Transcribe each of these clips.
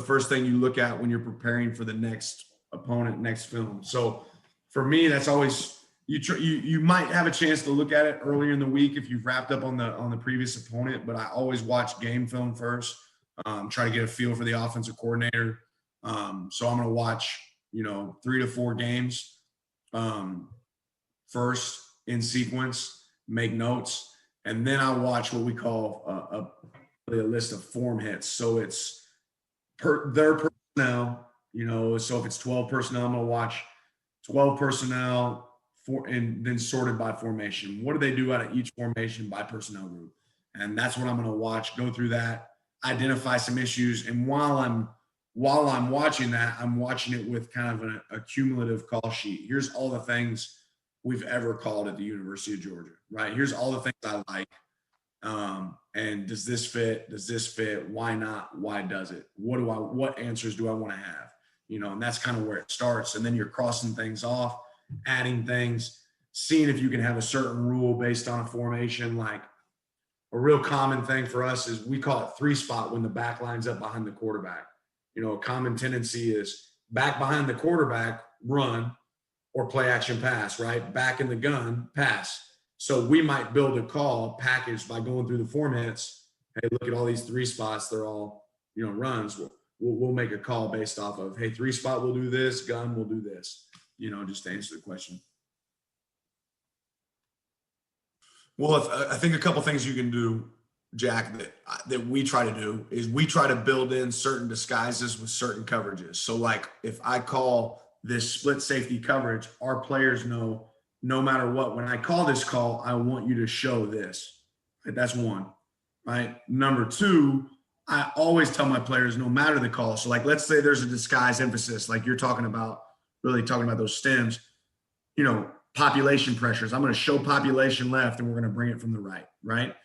first thing you look at when you're preparing for the next opponent, next film. So for me, that's always you might have a chance to look at it earlier in the week if you've wrapped up on the previous opponent, but I always watch game film first. Try to get a feel for the offensive coordinator. So I'm going to watch, 3 to 4 games first in sequence, make notes, and then I watch what we call a list of form hits. So it's their personnel, so if it's 12 personnel, I'm going to watch 12 personnel and then sorted by formation. What do they do out of each formation by personnel group? And that's what I'm going to watch, go through that, identify some issues. And while I'm watching that, I'm watching it with kind of a cumulative call sheet. Here's all the things we've ever called at the University of Georgia, right? Here's all the things I like. And does this fit? Does this fit? Why not? Why does it? What answers do I want to have? And that's kind of where it starts. And then you're crossing things off, adding things, seeing if you can have a certain rule based on a formation. Like a real common thing for us is we call it 3-spot when the back lines up behind the quarterback. A common tendency is back behind the quarterback, run, or play action pass, right? Back in the gun, pass. So we might build a call packaged by going through the form hits. Hey, look at all these 3 spots. They're all, runs. We'll make a call based off of, hey, 3-spot, we'll do this. Gun, we'll do this, just to answer the question. Well, I think a couple things you can do, Jack, that we try to do is we try to build in certain disguises with certain coverages. So like if I call this split safety coverage, our players know no matter what, when I call this call, I want you to show this. Right? That's one, right? Number 2, I always tell my players no matter the call. So like, let's say there's a disguise emphasis, like you're talking about, really talking about those stems, population pressures. I'm going to show population left and we're going to bring it from the right, right?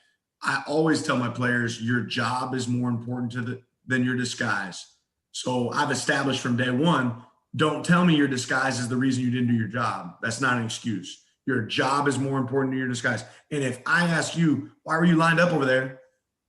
I always tell my players, your job is more important than your disguise. So I've established from day one, don't tell me your disguise is the reason you didn't do your job. That's not an excuse. Your job is more important than your disguise. And if I ask you, why were you lined up over there?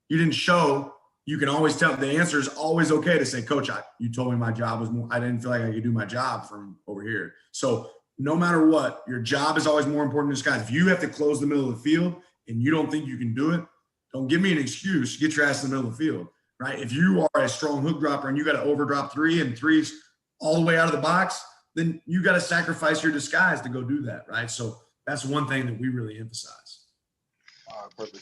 You didn't show. You can always tell. The answer is always okay to say, Coach, you told me my job was more, I didn't feel like I could do my job from over here. So no matter what, your job is always more important than disguise. If you have to close the middle of the field and you don't think you can do it, don't give me an excuse. Get your ass in the middle of the field, right? If you are a strong hook dropper and you got to overdrop 3 and 3's all the way out of the box, then you got to sacrifice your disguise to go do that, right? So that's one thing that we really emphasize. Perfect.